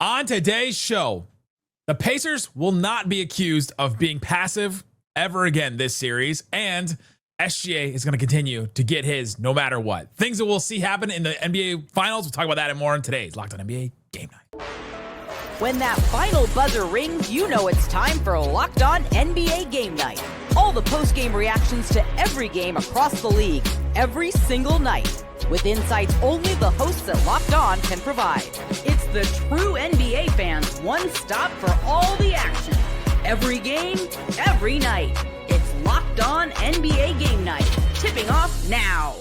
On today's show, the Pacers will not be accused of being passive ever again this series, and SGA is going to continue to get his no matter what. Things that we'll see happen in the NBA Finals, we'll talk about that and more in today's Locked On NBA Game Night. When that final buzzer rings, you know it's time for Locked On NBA Game Night. All the post-game reactions to every game across the league, every single night, with insights only the hosts at Locked On can provide. It's the true NBA fans' one stop for all the action. Every game, every night. It's Locked On NBA Game Night. Tipping off now.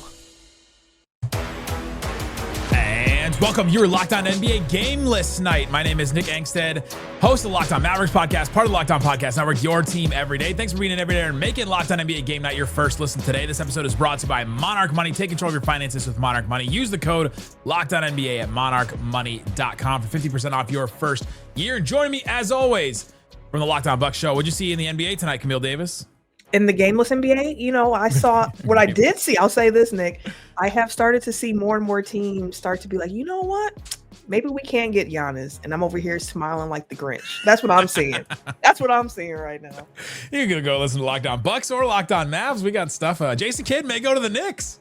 And welcome, you're Locked On NBA Gameless Night. My name is Nick Angstadt, host of the Locked On Mavericks podcast, part of the Locked On Podcast Network, your team every day. Thanks for being in every day and making Locked On NBA Game Night your first listen today. This episode is brought to you by Monarch Money. Take control of your finances with Monarch Money. Use the code LOCKEDONNBA at monarchmoney.com for 50% off your first year. Joining me, as always, from the Locked On Bucks show. What'd you see in the NBA tonight, Camille Davis? In the gameless NBA, I saw what I did see. I'll say this, Nick. I have started to see more and more teams start to be like, you know what? Maybe we can get Giannis. And I'm over here smiling like the Grinch. That's what I'm seeing. That's what I'm seeing right now. You're going to go listen to Locked On Bucks or Locked On Mavs. We got stuff. Jason Kidd may go to the Knicks.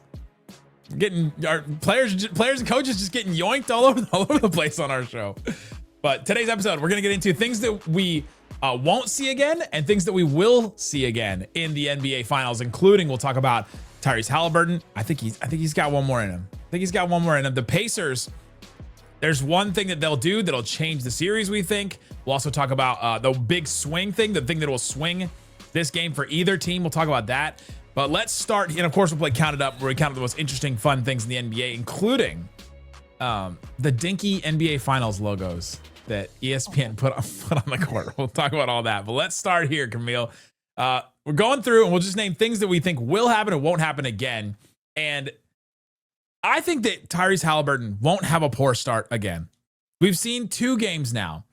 Getting our players and coaches just getting yoinked all over the place on our show. But today's episode, we're going to get into things that we won't see again and things that we will see again in the NBA Finals, including we'll talk about Tyrese Haliburton. I think he's got one more in him. The Pacers, there's one thing that they'll do that'll change the series, we think. We'll also talk about the big swing thing, the thing that will swing this game for either team. We'll talk about that. But let's start, and of course we'll play Count It Up, where we count the most interesting, fun things in the NBA, including the dinky NBA Finals logos that ESPN put on the court. We'll talk about all that. But let's start here, Camille. We're going through and we'll just name things that we think will happen and won't happen again. And I think that Tyrese Haliburton won't have a poor start again. We've seen 2 games now.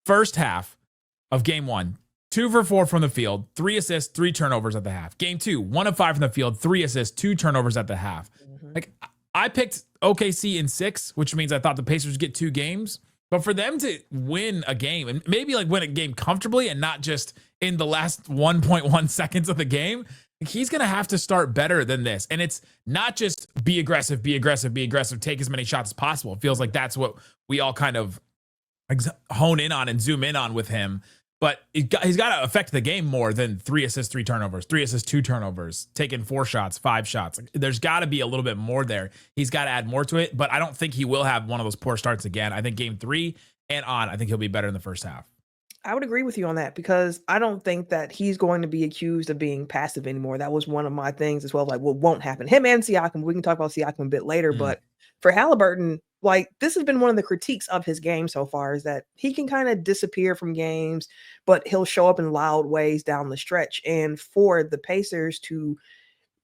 First half of game 1, 2 for 4 from the field, 3 assists, 3 turnovers at the half. Game 2, 1 of 5 from the field, 3 assists, 2 turnovers at the half. Like, I picked OKC in 6, which means I thought the Pacers get 2 games. But for them to win a game and maybe like win a game comfortably and not just in the last 1.1 seconds of the game, he's going to have to start better than this. And it's not just be aggressive, take as many shots as possible. It feels like that's what we all kind of hone in on and zoom in on with him. But he's got to affect the game more than 3 assists, 3 turnovers, 3 assists, 2 turnovers, taking 4 shots, 5 shots. There's got to be a little bit more there. He's got to add more to it, but I don't think he will have one of those poor starts again. I think game 3 and on, I think he'll be better in the first half. I would agree with you on that because I don't think that he's going to be accused of being passive anymore. That was one of my things as well. Like, what won't happen? Him and Siakam, we can talk about Siakam a bit later, but for Haliburton, like, this has been one of the critiques of his game so far is that he can kind of disappear from games, but he'll show up in loud ways down the stretch. And for the Pacers to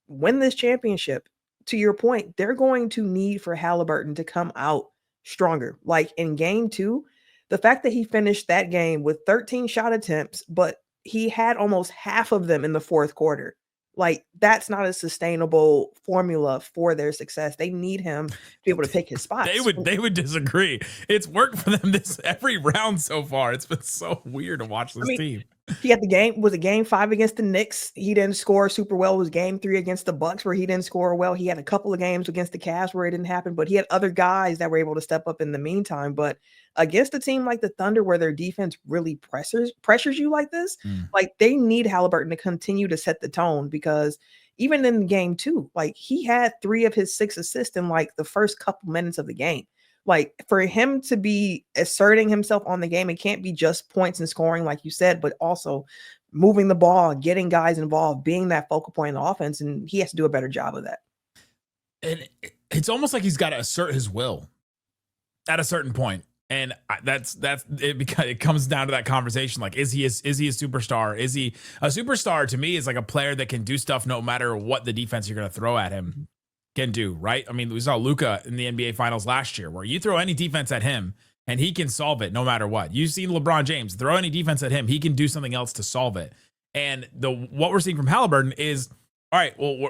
win this championship, to your point, they're going to need for Haliburton to come out stronger. Like in game 2, the fact that he finished that game with 13 shot attempts, but he had almost half of them in the fourth quarter. Like, that's not a sustainable formula for their success. They need him to be able to pick his spots. They would disagree. It's worked for them every round so far. It's been so weird to watch this team. He had game 5 against the Knicks. He didn't score super well. It was game 3 against the Bucks where he didn't score well. He had a couple of games against the Cavs where it didn't happen, but he had other guys that were able to step up in the meantime. But against a team like the Thunder where their defense really pressures you like this, like, they need Haliburton to continue to set the tone because even in game 2, like, he had 3 of his 6 assists in like the first couple minutes of the game. Like, for him to be asserting himself on the game, it can't be just points and scoring, like you said, but also moving the ball, getting guys involved, being that focal point in the offense. And he has to do a better job of that. And it's almost like he's got to assert his will at a certain point. And that's it, because it comes down to that conversation. Like, is he a superstar? Is he a superstar? To me, is like a player that can do stuff no matter what the defense you're going to throw at him can do, right? I mean, we saw Luka in the NBA Finals last year, where you throw any defense at him and he can solve it no matter what. You've seen LeBron James throw any defense at him, he can do something else to solve it. And what we're seeing from Haliburton is, all right, well,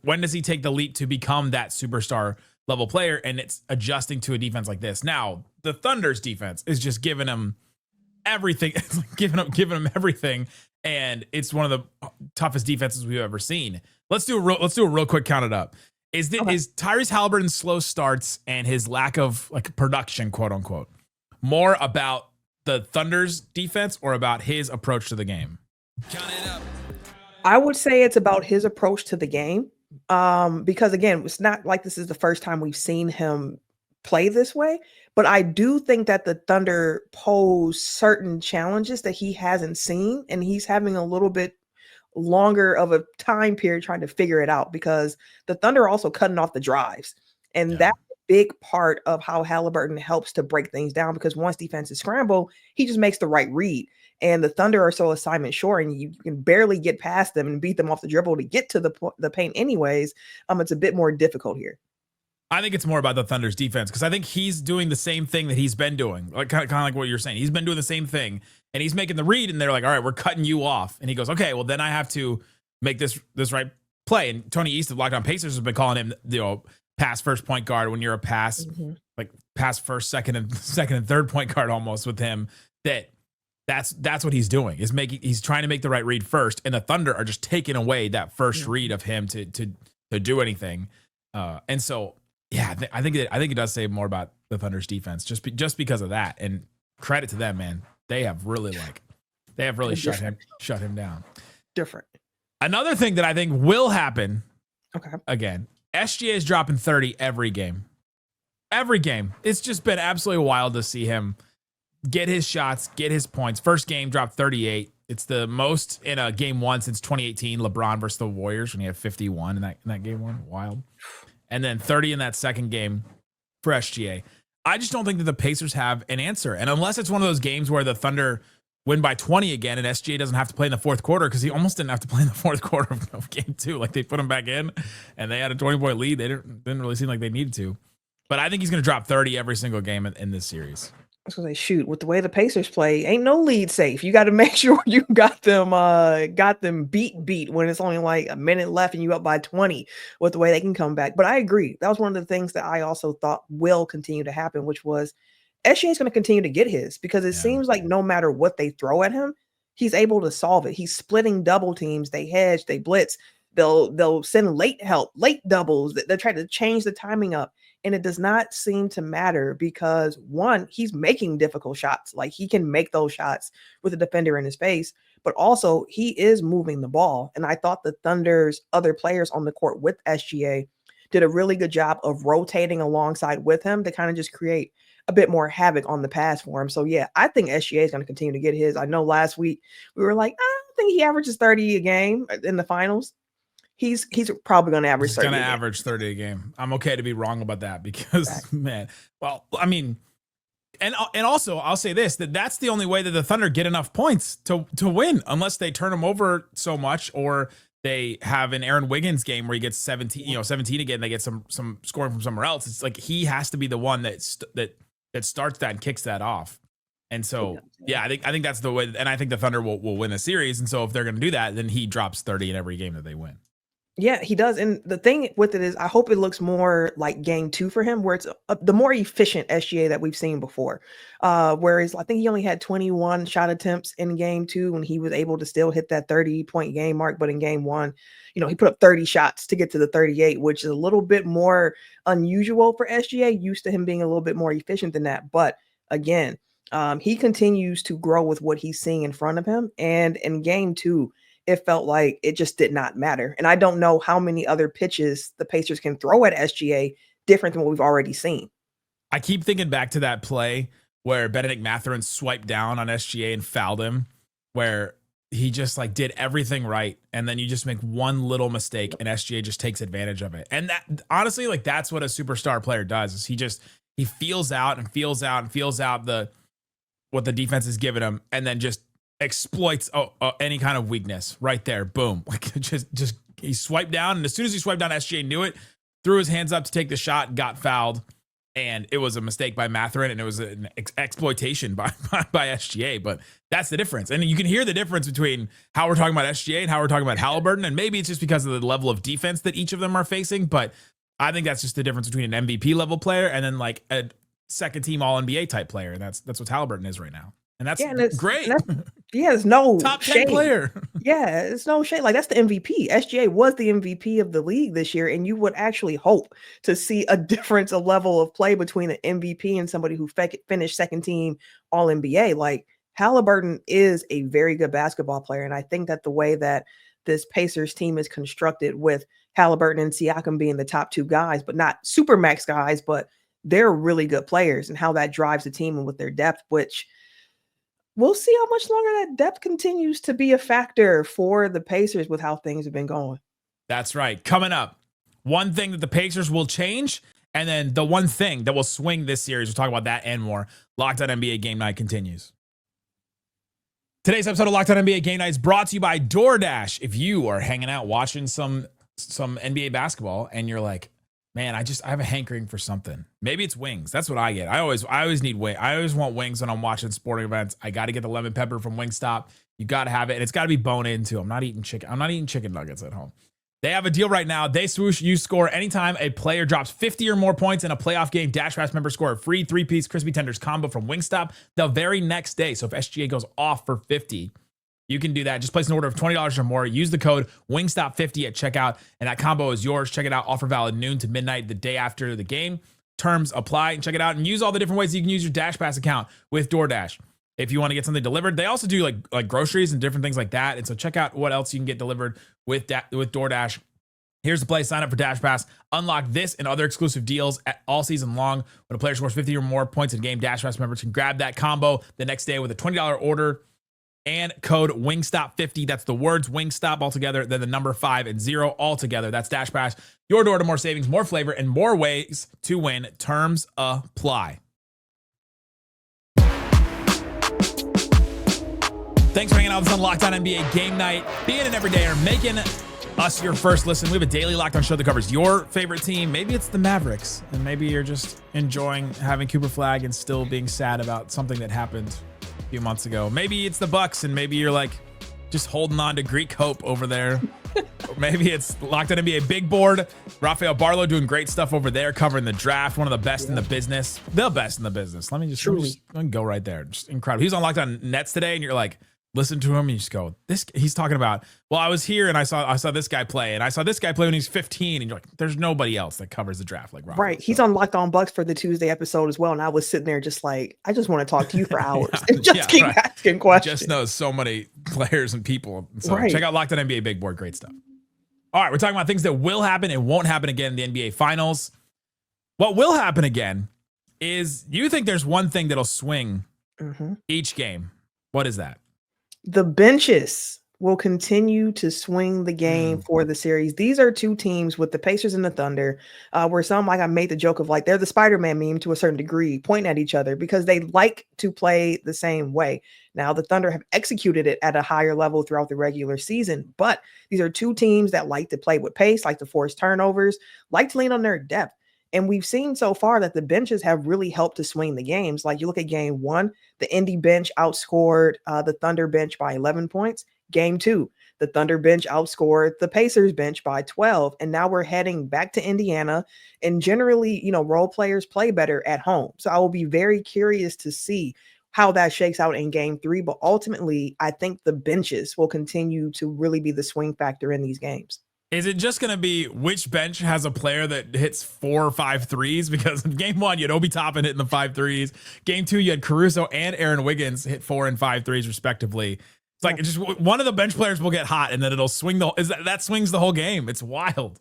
when does he take the leap to become that superstar level player, and it's adjusting to a defense like this. Now, the Thunder's defense is just giving him everything. It's like giving him everything, and it's one of the toughest defenses we've ever seen. Let's do a real quick count it up. Is Tyrese Haliburton's slow starts and his lack of like production, quote unquote, more about the Thunder's defense or about his approach to the game? Count it up. I would say it's about his approach to the game. Because again, it's not like this is the first time we've seen him play this way, but I do think that the Thunder pose certain challenges that he hasn't seen, and he's having a little bit longer of a time period trying to figure it out, because the Thunder are also cutting off the drives, and that's a big part of how Haliburton helps to break things down, because once defenses scramble, he just makes the right read. And the Thunder are so assignment short, and you can barely get past them and beat them off the dribble to get to the paint anyways. It's a bit more difficult here. I think it's more about the Thunder's defense, because I think he's doing the same thing that he's been doing, like kind of like what you're saying. He's been doing the same thing, and he's making the read, and they're like, all right, we're cutting you off. And he goes, okay, well, then I have to make this right play. And Tony East of Locked On Pacers has been calling him, pass first point guard when you're a pass, like pass first, second and third point guard almost with him. That's what he's doing, he's trying to make the right read first, and the Thunder are just taking away that first read of him to do anything. And so, yeah, I think it does say more about the Thunder's defense just because of that. And credit to them, man. They have really shut him down. Different. Another thing that I think will happen. Okay. Again, SGA is dropping 30 every game. Every game. It's just been absolutely wild to see him get his shots, get his points. First game dropped 38. It's the most in a game one since 2018, LeBron versus the Warriors, when he had 51 in that game one. Wild. And then 30 in that second game for SGA. I just don't think that the Pacers have an answer. And unless it's one of those games where the Thunder win by 20 again and SGA doesn't have to play in the fourth quarter, because he almost didn't have to play in the fourth quarter of game two. Like, they put him back in and they had a 20-point lead. They didn't really seem like they needed to. But I think he's going to drop 30 every single game in this series. I was gonna say, shoot, with the way the Pacers play, ain't no lead safe. You got to make sure you got them beat when it's only like a minute left and you up by 20 with the way they can come back. But I agree. That was one of the things that I also thought will continue to happen, which was SGA is going to continue to get his, because it seems like no matter what they throw at him, he's able to solve it. He's splitting double teams. They hedge, they blitz. They'll send late help, late doubles. They're trying to change the timing up. And it does not seem to matter, because one, he's making difficult shots. Like, he can make those shots with a defender in his face, but also he is moving the ball. And I thought the Thunder's other players on the court with SGA did a really good job of rotating alongside with him to kind of just create a bit more havoc on the pass for him. So yeah, I think SGA is going to continue to get his. I know last week we were like, I think he averages 30 a game in the finals. He's probably going to average 30. He's going to average 30 a game. I'm okay to be wrong about that, because, man, well, I mean, and also I'll say this, that's the only way that the Thunder get enough points to win, unless they turn him over so much, or they have an Aaron Wiggins game where he gets 17 again, they get some scoring from somewhere else. It's like he has to be the one that starts that and kicks that off. And so, yeah, I think that's the way, and I think the Thunder will win the series. And so if they're going to do that, then he drops 30 in every game that they win. Yeah, he does. And the thing with it is, I hope it looks more like game two for him, where it's the more efficient SGA that we've seen before. Whereas I think he only had 21 shot attempts in game two when he was able to still hit that 30-point game mark. But in game one, he put up 30 shots to get to the 38, which is a little bit more unusual for SGA, used to him being a little bit more efficient than that. But again, he continues to grow with what he's seeing in front of him. And in game two, it felt like it just did not matter. And I don't know how many other pitches the Pacers can throw at SGA different than what we've already seen. I keep thinking back to that play where Benedict Mathurin swiped down on SGA and fouled him, where he just like did everything right. And then you just make one little mistake and SGA just takes advantage of it. And that, honestly, like, that's what a superstar player does, is he feels out what the defense is giving him, and then just exploits any kind of weakness right there. Boom. Like, just he swiped down, and as soon as he swiped down, SGA knew it, threw his hands up to take the shot, got fouled, and it was a mistake by Mathurin, and it was an exploitation by SGA. But that's the difference. And you can hear the difference between how we're talking about SGA and how we're talking about Haliburton, and maybe it's just because of the level of defense that each of them are facing, but I think that's just the difference between an MVP level player and then like a second team All NBA type player. And that's what Haliburton is right now. And that's great. It's no top 10 shade. player. Yeah, it's no shade. Like that's the MVP. SGA was the MVP of the league this year, and you would actually hope to see a difference, a level of play between an MVP and somebody who finished second team All NBA. Like Haliburton is a very good basketball player, and I think that the way that this Pacers team is constructed with Haliburton and Siakam being the top two guys, but not super max guys, but they're really good players, and how that drives the team and with their depth, which we'll see how much longer that depth continues to be a factor for the Pacers with how things have been going. That's right. Coming up, one thing that the Pacers will change, and then the one thing that will swing this series. We'll talk about that and more. Locked On NBA Game Night continues. Today's episode of Locked On NBA Game Night is brought to you by DoorDash. If you are hanging out watching some NBA basketball and you're like, man, I have a hankering for something. Maybe it's wings. That's what I get. I always need wings. I always want wings when I'm watching sporting events. I got to get the lemon pepper from Wingstop. You got to have it. And it's got to be bone in too. I'm not eating chicken nuggets at home. They have a deal right now. They swoosh. You score anytime a player drops 50 or more points in a playoff game. Dash Pass members score a free 3-piece crispy tenders combo from Wingstop the very next day. So if SGA goes off for 50, you can do that. Just place an order of $20 or more. Use the code WINGSTOP50 at checkout, and that combo is yours. Check it out. Offer valid noon to midnight the day after the game. Terms apply. And check it out and use all the different ways you can use your Dash Pass account with DoorDash. If you want to get something delivered, they also do like groceries and different things like that. And so check out what else you can get delivered with DoorDash. Here's the play. Sign up for Dash Pass. Unlock this and other exclusive deals all season long. When a player scores 50 or more points in a game, Dash Pass members can grab that combo the next day with a $20 order. And code WINGSTOP50. That's the words WINGSTOP all together, then the number 5 and 0 all together. That's Dash Pass. Your door to more savings, more flavor, and more ways to win. Terms apply. Thanks for hanging out with us on Locked On NBA Game Night. Being an everydayer, making us your first listen. We have a daily Locked On show that covers your favorite team. Maybe it's the Mavericks, and maybe you're just enjoying having Cooper Flag and still being sad about something that happened a few months ago. Maybe it's the Bucks, and maybe you're like just holding on to Greek hope over there. Maybe it's Locked On NBA Big Board. Rafael Barlow doing great stuff over there, covering the draft. One of the best in the business. The best in the business. Let me just go right there. Just incredible. He was on Locked On Nets today, and you're like, listen to him, and you just go, he's talking about, well, I was here and I saw this guy play, and I saw this guy play when he was 15, and you're like, there's nobody else that covers the draft like Rob. Right. He's on Locked On Bucks for the Tuesday episode as well, and I was sitting there just like, I just want to talk to you for hours and just keep asking questions. Just knows so many players and people. So check out Locked On NBA Big Board. Great stuff. All right, we're talking about things that will happen and won't happen again in the NBA Finals. What will happen again is, you think there's one thing that'll swing each game. What is that? The benches will continue to swing the game for the series. These are two teams with the Pacers and the Thunder, where I made the joke of like, they're the Spider-Man meme to a certain degree, pointing at each other because they like to play the same way. Now, the Thunder have executed it at a higher level throughout the regular season, but these are two teams that like to play with pace, like to force turnovers, like to lean on their depth. And we've seen so far that the benches have really helped to swing the games. Like you look at game 1, the Indy bench outscored the Thunder bench by 11 points. Game 2, the Thunder bench outscored the Pacers bench by 12. And now we're heading back to Indiana. And generally, role players play better at home. So I will be very curious to see how that shakes out in game 3. But ultimately, I think the benches will continue to really be the swing factor in these games. Is it just going to be which bench has a player that hits 4 or 5 threes? Because in game 1, you had Obi Toppin hitting the 5 threes. Game 2, you had Caruso and Aaron Wiggins hit 4 and 5 threes respectively. It's like just one of the bench players will get hot, and then it'll swing that swings the whole game. It's wild.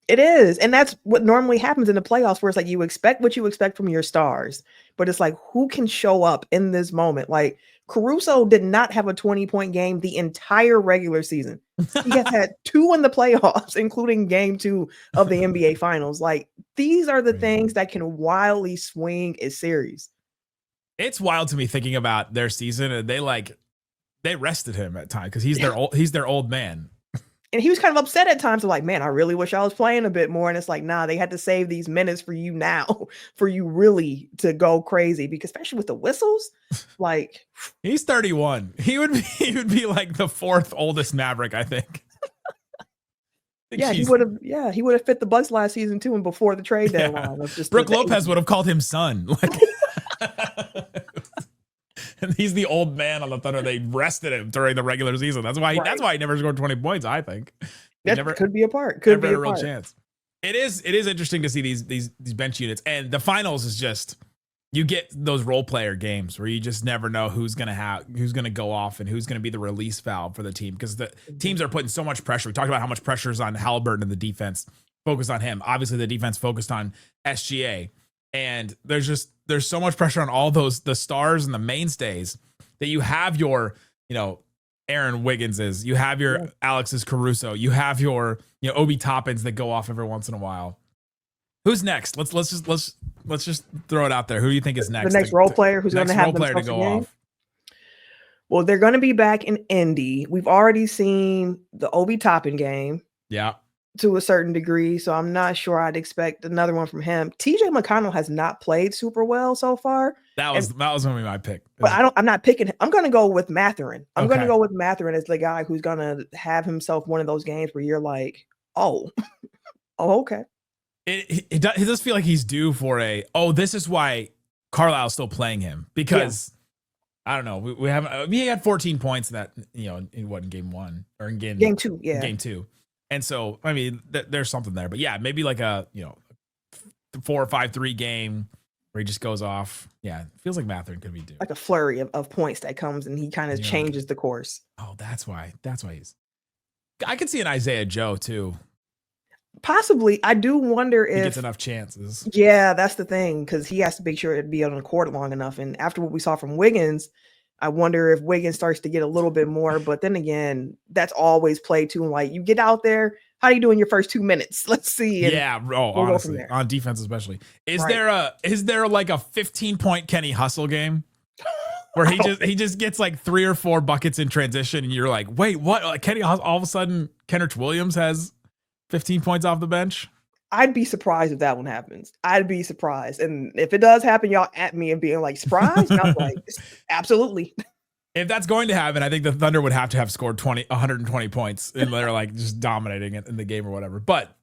It is. And that's what normally happens in the playoffs, where it's like you expect what you expect from your stars, but it's like, who can show up in this moment? Like Caruso did not have a 20-point game the entire regular season. He has had 2 in the playoffs, including game 2 of the NBA Finals. Like, these are the things that can wildly swing a series. It's wild to me thinking about their season, and they rested him at times because he's their old man. And he was kind of upset at times, like, man, I really wish I was playing a bit more. And it's like, nah, they had to save these minutes for you now, for you really to go crazy, because especially with the whistles, like, he's 31. He would be like the 4th oldest Maverick, I think. Yeah, he would have. Yeah, he would have fit the Bucks last season too, and before the trade deadline. Of just Brooke Lopez would have called him son. Like, and he's the old man on the Thunder. They rested him during the regular season. That's why. That's why he never scored 20 points. I think that could be a part. Could be a real chance. It is interesting to see these bench units, and the finals is just, you get those role player games where you just never know who's gonna go off and who's gonna be the release valve for the team, because the teams are putting so much pressure. We talked about how much pressure is on Haliburton and the defense focused on him. Obviously, the defense focused on SGA, and there's so much pressure on all the stars and the mainstays that you have your Aaron Wigginses, you have your Alexis Caruso, you have your Obi Toppins that go off every once in a while. Who's next? Let's just throw it out there. Who do you think is next? The next role player who's going to have to go off. Well, they're going to be back in Indy. We've already seen the Obi Toppin game. Yeah. To a certain degree, so I'm not sure I'd expect another one from him. TJ McConnell has not played super well so far. That was going to be my pick. But I'm not picking him. I'm going to go with Mathurin. I'm going to go with Mathurin as the guy who's going to have himself one of those games where you're like, oh, okay. It does feel like he's due for this is why Carlisle's still playing him, because I don't know. We haven't. He had 14 points in that, in game one or in game two. Yeah, game two. And so, I mean, there's something there. But yeah, maybe like a 4 or 5-3 game where he just goes off. Yeah, it feels like Mathurin could be due. Like a flurry of points that comes and he kind of changes the course. Oh, that's why he's. I could see an Isaiah Joe too. Possibly. I do wonder if he gets enough chances. Yeah, that's the thing, because he has to make sure to be on the court long enough. And after what we saw from Wiggins, I wonder if Wiggins starts to get a little bit more. But then again, that's always played too. Like, you get out there, how do you do in your first 2 minutes? Let's see. Honestly, on defense especially. Is there like a 15-point Kenny Hustle game where he just gets like 3 or 4 buckets in transition, and you're like, wait, what? Like Kenny Hustle, all of a sudden Kenrich Williams has 15 points off the bench? I'd be surprised if that one happens. I'd be surprised. And if it does happen, y'all at me and being like, surprised? And I'm like, absolutely. If that's going to happen, I think the Thunder would have to have scored 120 points, and they're like just dominating it in the game or whatever. But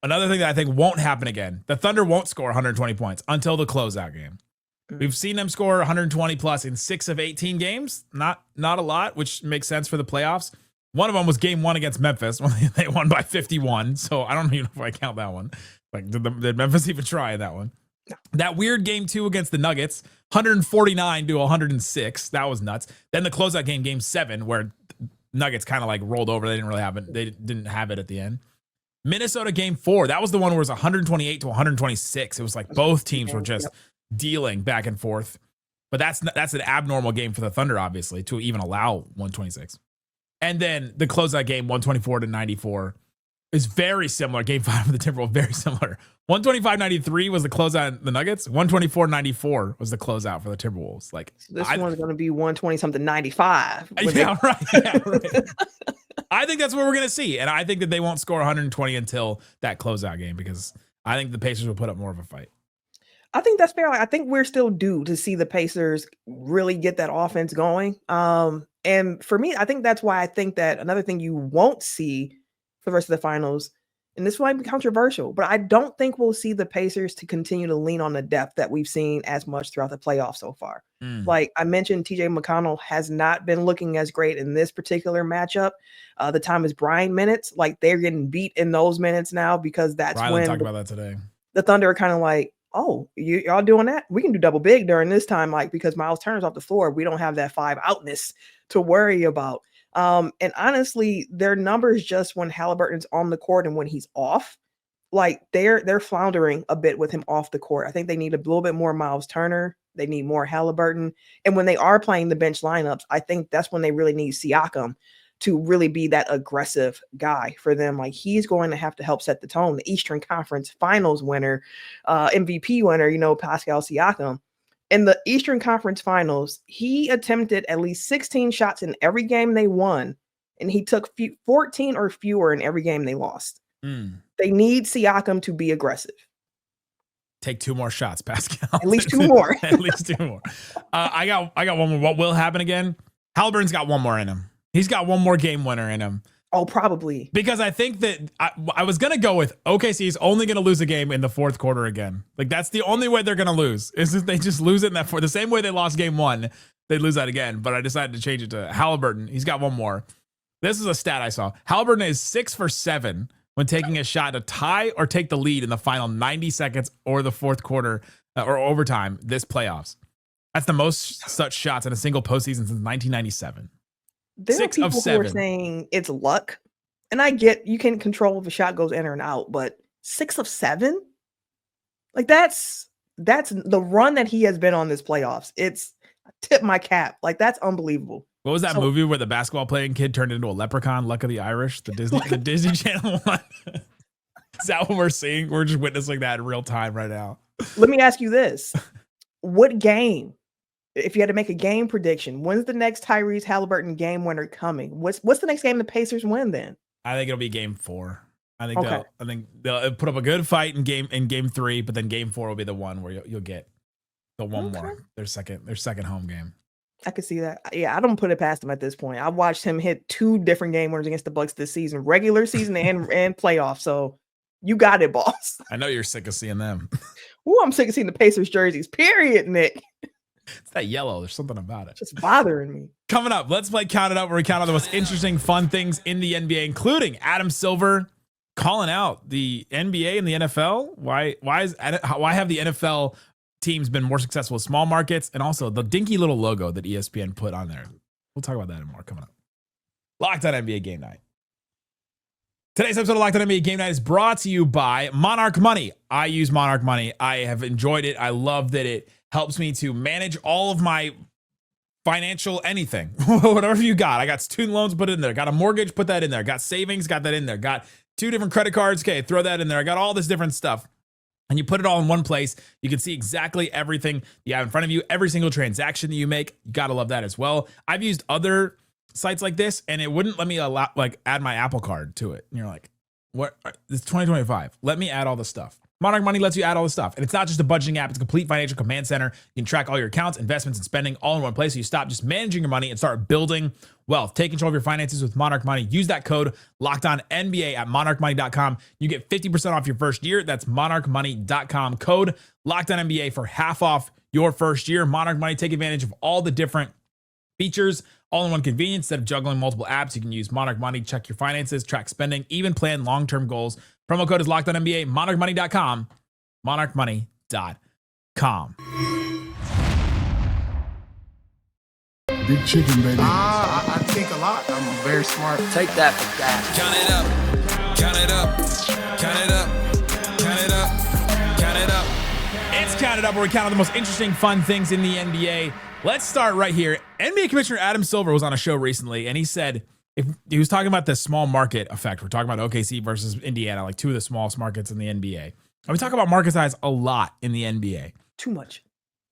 another thing that I think won't happen again, the Thunder won't score 120 points until the closeout game. We've seen them score 120 plus in 6 of 18 games. Not a lot, which makes sense for the playoffs. One of them was game 1 against Memphis when they won by 51. So I don't even know if I count that one. Like, did Memphis even try that one? No. That weird game 2 against the Nuggets, 149 to 106. That was nuts. Then the closeout game 7, where Nuggets kind of like rolled over. They didn't really have it. They didn't have it at the end. Minnesota game 4. That was the one where it was 128 to 126. It was like both teams were just dealing back and forth. But that's an abnormal game for the Thunder, obviously, to even allow 126. And then the closeout game, 124 to 94, is very similar. Game 5 of the Timberwolves, very similar. 125-93 was the closeout the Nuggets. 124-94 was the closeout for the Timberwolves. Like, so this one's going to be 120-something 95. Yeah, right. I think that's what we're going to see. And I think that they won't score 120 until that closeout game, because I think the Pacers will put up more of a fight. I think that's fair. I think we're still due to see the Pacers really get that offense going. And for me, I think that's why I think that another thing you won't see for the rest of the finals, and this might be controversial, but I don't think we'll see the Pacers to continue to lean on the depth that we've seen as much throughout the playoffs so far. Like I mentioned, TJ McConnell has not been looking as great in this particular matchup. The Thomas Bryant minutes, like they're getting beat in those minutes now, because that's Riley talked about that today. The Thunder are kind of like, oh, y'all doing that? We can do double big during this time, like, because Miles Turner's off the floor. We don't have that 5 outness to worry about. And honestly, their numbers just when Haliburton's on the court and when he's off, like they're floundering a bit with him off the court. I think they need a little bit more Miles Turner. They need more Haliburton. And when they are playing the bench lineups, I think that's when they really need Siakam to really be that aggressive guy for them. Like, he's going to have to help set the tone. The Eastern Conference Finals winner, MVP winner, Pascal Siakam. In the Eastern Conference Finals, he attempted at least 16 shots in every game they won, and he took 14 or fewer in every game they lost. They need Siakam to be aggressive. Take 2 more shots, Pascal. At least 2 more. At least 2 more. I got one more. What will happen again? Haliburton's got 1 more in him. He's got 1 more game winner in him. Oh, probably. Because I think that I was going to go with OKC is only going to lose a game in the fourth quarter again. Like, that's the only way they're going to lose, is if they just lose it in that the same way they lost game one, they'd lose that again. But I decided to change it to Haliburton. He's got one more. This is a stat I saw. Haliburton is 6 for 7 when taking a shot to tie or take the lead in the final 90 seconds or the fourth quarter or overtime this playoffs. That's the most such shots in a single postseason since 1997. There are people who are saying it's luck, and I get you can't control if a shot goes in or out, but 6 of 7, like that's the run that he has been on this playoffs. It's tip my cap, like that's unbelievable. What was that movie where the basketball playing kid turned into a leprechaun? Luck of the Irish, the Disney Channel one. Is that what we're seeing? We're just witnessing that in real time right now. Let me ask you this: what game? If you had to make a game prediction, when's the next Tyrese Haliburton game winner coming? What's the next game the Pacers win then? I think it'll be game 4. I think they'll put up a good fight in game 3, but then game 4 will be the one where you'll get the one more. Their second home game. I could see that. Yeah, I don't put it past him at this point. I watched him hit 2 different game winners against the Bucks this season, regular season and playoff. So you got it, boss. I know you're sick of seeing them. Ooh, I'm sick of seeing the Pacers jerseys. Period, Nick. It's that yellow. There's something about it. Just bothering me. Coming up, let's play Count It Up, where we count out the most interesting, fun things in the NBA, including Adam Silver calling out the NBA and the NFL. Why have the NFL teams been more successful with small markets, and also the dinky little logo that ESPN put on there? We'll talk about that and more coming up. Locked On NBA Game Night. Today's episode of Locked On NBA Game Night is brought to you by Monarch Money. I use Monarch Money. I have enjoyed it. I love that it helps me to manage all of my financial anything, whatever you got. I got student loans, put it in there. Got a mortgage, put that in there. Got savings, got that in there. Got 2 different credit cards. Okay, throw that in there. I got all this different stuff. And you put it all in one place. You can see exactly everything you have in front of you, every single transaction that you make. You got to love that as well. I've used other sites like this, and it wouldn't let me add my Apple Card to it. And you're like, what? It's 2025. Let me add all the stuff. Monarch Money lets you add all this stuff. And it's not just a budgeting app. It's a complete financial command center. You can track all your accounts, investments, and spending all in one place. So you stop just managing your money and start building wealth. Take control of your finances with Monarch Money. Use that code LOCKEDONNBA at monarchmoney.com. You get 50% off your first year. That's monarchmoney.com. Code LOCKEDONNBA for half off your first year. Monarch Money, take advantage of all the different features, all in one convenience. Instead of juggling multiple apps, you can use Monarch Money, check your finances, track spending, even plan long-term goals. Promo code is LOCKEDONNBA, monarchmoney.com, monarchmoney.com. Big chicken, baby. I think a lot. I'm very smart. Take that for that. Count it up, count it up, count it up, count it up, count it up. It's Count It Up, where we count on the most interesting, fun things in the NBA. Let's start right here. NBA Commissioner Adam Silver was on a show recently, and he said, if he was talking about the small market effect. We're talking about OKC versus Indiana, like 2 of the smallest markets in the NBA. And we talk about market size a lot in the NBA. Too much.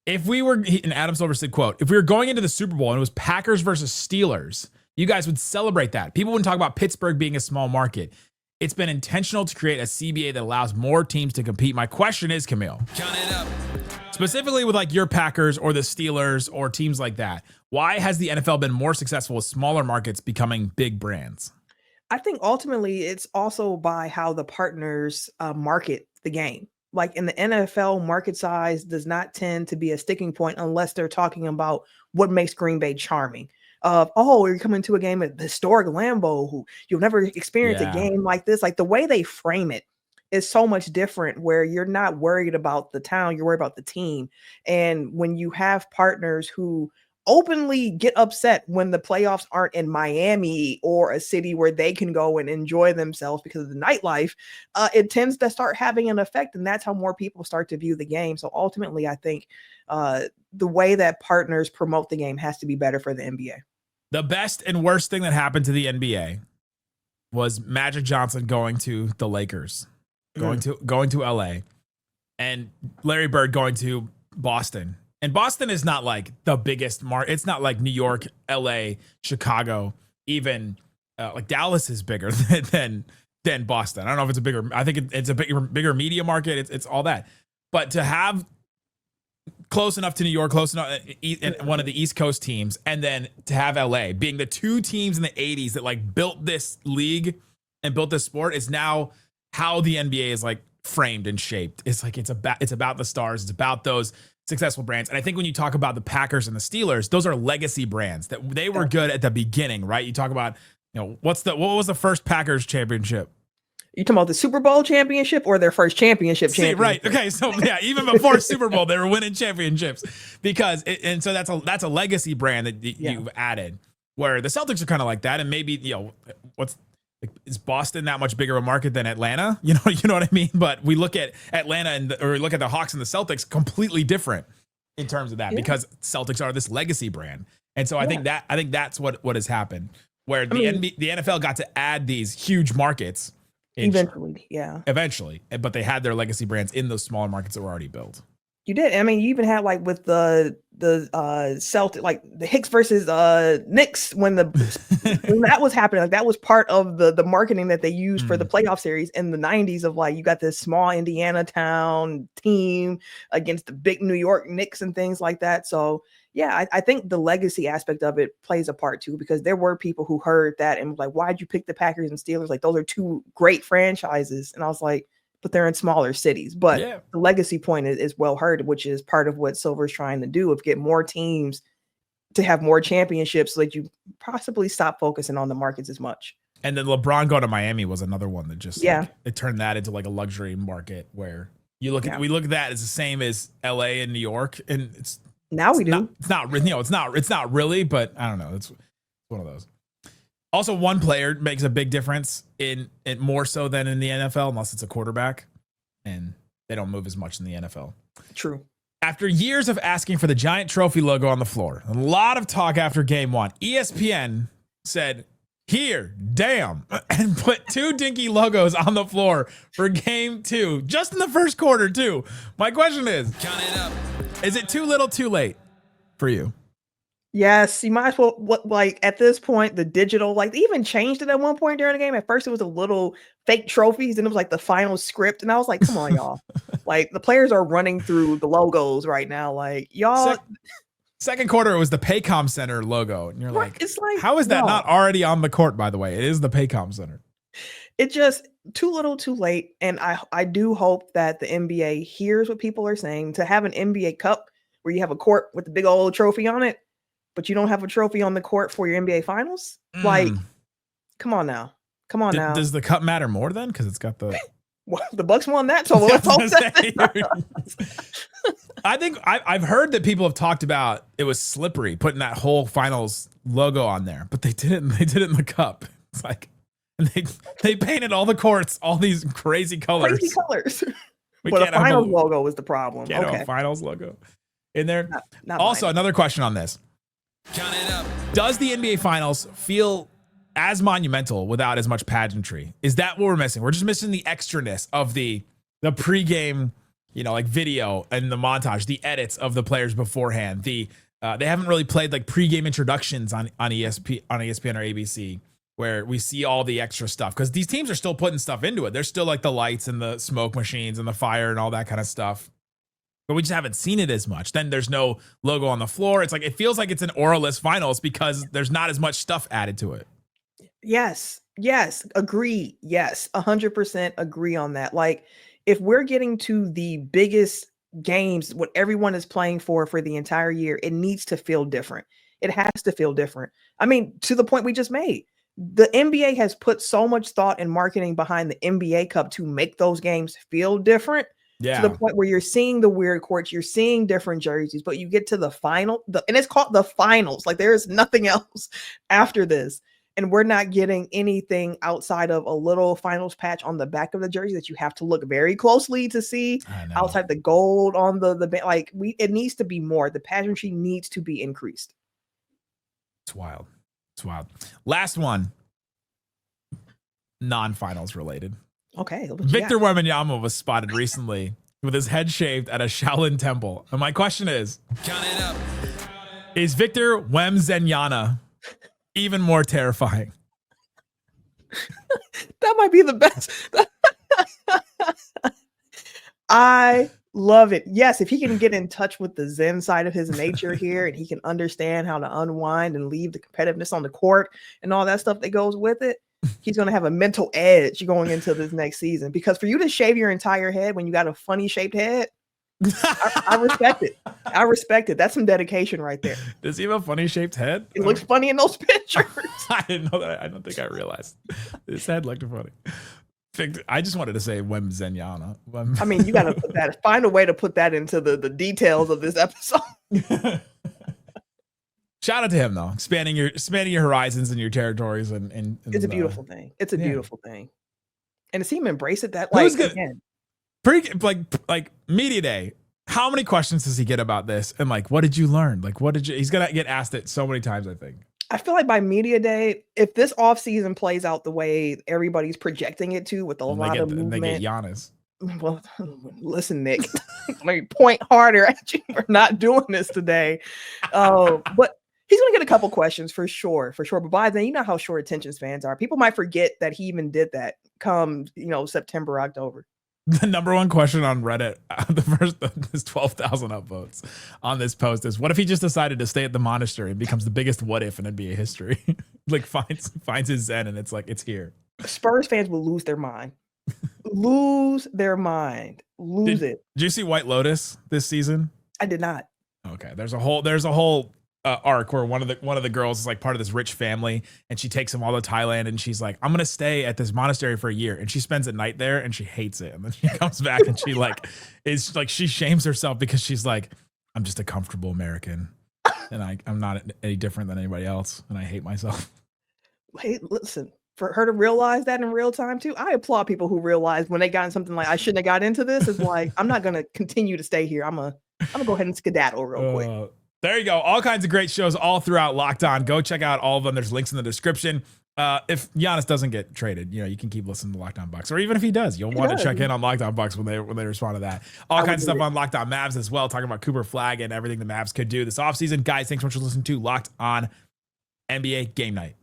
If we were, and Adam Silver said, quote, if we were going into the Super Bowl and it was Packers versus Steelers, you guys would celebrate that. People wouldn't talk about Pittsburgh being a small market. It's been intentional to create a CBA that allows more teams to compete. My question is, Camille, Count it up. specifically with like your Packers or the Steelers or teams like that, why has the NFL been more successful with smaller markets becoming big brands? I think ultimately it's also by how the partners market the game. Like in the NFL, market size does not tend to be a sticking point unless they're talking about what makes Green Bay charming. You're coming to a game at the historic Lambeau, who you'll never experience a game like this. Like the way they frame it is so much different, where you're not worried about the town, you're worried about the team. And when you have partners who openly get upset when the playoffs aren't in Miami or a city where they can go and enjoy themselves because of the nightlife, it tends to start having an effect. And that's how more people start to view the game. So ultimately, I think the way that partners promote the game has to be better for the NBA. The best and worst thing that happened to the NBA was Magic Johnson going to the Lakers, going to LA, and Larry Bird going to Boston. And Boston is not like the biggest market. It's not like New York, LA, Chicago, even like Dallas is bigger than Boston. I don't know if it's a bigger, I think it's a bigger media market. It's all that. But to have close enough to New York, close enough and one of the East Coast teams, and then to have LA being the two teams in the 80s that like built this league and built this sport is now how the NBA is like framed and shaped. It's like it's about the stars, it's about those successful brands. And I think when you talk about the Packers and the Steelers, those are legacy brands that they were good at the beginning, right? You talk about, what was the first Packers championship? You talking about the Super Bowl championship or their first championship? Right. Okay. So yeah, even before Super Bowl, they were winning championships because, and so that's a legacy brand that you've added. Where the Celtics are kind of like that, and maybe is Boston that much bigger of a market than Atlanta? You know what I mean. But we look at Atlanta or we look at the Hawks and the Celtics completely different in terms of that because Celtics are this legacy brand, and so I think that's what has happened. Where the NFL got to add these huge markets. Eventually, but they had their legacy brands in those smaller markets that were already built. You did. I mean, you even had like with the Celtic, like the Hicks versus Knicks when that was happening. Like that was part of the marketing that they used for the playoff series in the 90s of like you got this small Indiana town team against the big New York Knicks and things like that. So yeah, I think the legacy aspect of it plays a part too, because there were people who heard that and was like, why'd you pick the Packers and Steelers? Like those are two great franchises. And I was like, but they're in smaller cities. But the legacy point is well heard, which is part of what Silver's trying to do, of get more teams to have more championships so that you possibly stop focusing on the markets as much. And then LeBron going to Miami was another one that just like, it turned that into like a luxury market where you look at we look at that as the same as LA and New York, and it's not really, but I don't know. It's one of those. Also, one player makes a big difference in it more so than in the NFL, unless it's a quarterback, and they don't move as much in the NFL. True. After years of asking for the giant trophy logo on the floor, a lot of talk after game one, ESPN said, "Here, damn," and put two dinky logos on the floor for game two, just in the first quarter, too. My question is, count it up. Is it too little, too late for you? Yes, you might as well. Like at this point, the digital, like they even changed it at one point during the game. At first, it was a little fake trophies, and it was like the final script. And I was like, "Come on, y'all! Like the players are running through the logos right now. Like y'all." Second quarter, it was the Paycom Center logo, and you're like, "It's like how is that not already on the court?" By the way, it is the Paycom Center. It just too little, too late. And I do hope that the NBA hears what people are saying. To have an NBA Cup where you have a court with a big old trophy on it, but you don't have a trophy on the court for your NBA Finals. Like, come on now. Now. Does the cup matter more then? Because it's got the well, the Bucks won that, so let's hope that. I think I've heard that people have talked about it was slippery putting that whole Finals logo on there, but they did it in the cup. It's like. And they painted all the courts, all these crazy colors. Well, the Finals logo was the problem. Can't have a Finals logo in there. Not also, another question on this. Count it up. Does the NBA Finals feel as monumental without as much pageantry? Is that what we're missing? We're just missing the extraness of the pregame, like video and the montage, the edits of the players beforehand. They haven't really played like pregame introductions on ESPN or ABC. Where we see all the extra stuff, because these teams are still putting stuff into it. There's still like the lights and the smoke machines and the fire and all that kind of stuff, but we just haven't seen it as much. Then there's no logo on the floor. It's like, it feels like it's an oralist Finals because there's not as much stuff added to it. Yes, agree. Yes, 100% agree on that. Like if we're getting to the biggest games, what everyone is playing for the entire year, it needs to feel different. It has to feel different. I mean, to the point we just made. The NBA has put so much thought and marketing behind the NBA Cup to make those games feel different. To the point where you're seeing the weird courts, you're seeing different jerseys, but you get to the final, and it's called the Finals. Like there is nothing else after this, and we're not getting anything outside of a little Finals patch on the back of the jersey that you have to look very closely to see. Outside the gold on the like it needs to be more. The pageantry needs to be increased. It's wild. Last one, non-finals related. Okay. Victor Wembanyama was spotted recently with his head shaved at a Shaolin temple. And my question is, count it up. Is Victor Wembanyama even more terrifying? That might be the best. I Love it. Yes, if he can get in touch with the Zen side of his nature here and he can understand how to unwind and leave the competitiveness on the court and all that stuff that goes with it, he's going to have a mental edge going into this next season. Because for you to shave your entire head when you got a funny shaped head, I respect it. I respect it. That's some dedication right there. Does he have a funny shaped head? It looks funny in those pictures. I didn't know that. I don't think I realized. His head looked funny. I just wanted to say Wembanyama. I mean, you got to put that. Find a way to put that into the details of this episode. Shout out to him though, expanding your horizons and your territories, and it's a beautiful thing. It's a beautiful thing, and to see him embrace it. That like again, pretty like media day. How many questions does he get about this? And like, what did you learn? Like, what did you? He's gonna get asked it so many times. I think. I feel like by media day, if this offseason plays out the way everybody's projecting it to, with a lot of movement, they get Giannis. Well, listen, Nick, let me point harder at you for not doing this today. But he's going to get a couple questions for sure. But by then, you know how short attention spans are. People might forget that he even did that come, September, October. The number one question on Reddit, there's 12,000 upvotes on this post is, what if he just decided to stay at the monastery and becomes the biggest what if in NBA history? Like finds his zen and it's like, it's here. Spurs fans will lose their mind. Lose it. Did you see White Lotus this season? I did not. Okay. There's a whole arc where one of the girls is like part of this rich family, and she takes them all to Thailand, and she's like, I'm gonna stay at this monastery for a year, and she spends a night there and she hates it, and then she comes back and she like is like, she shames herself because she's like, I'm just a comfortable American and I'm not any different than anybody else, and I hate myself. Hey, listen, for her to realize that in real time too, I applaud people who realize when they got in something like, I shouldn't have got into this. It's like, I'm not gonna continue to stay here. I'm gonna go ahead and skedaddle real quick. There you go. All kinds of great shows all throughout Locked On. Go check out all of them. There's links in the description. If Giannis doesn't get traded, you can keep listening to Locked On Bucks, or even if he does, you'll want to check in on Locked On Bucks when they respond to that. All kinds of stuff on Locked On Mavs as well, talking about Cooper Flag and everything the Mavs could do this offseason. Guys, thanks so much for listening to Locked On NBA Game Night.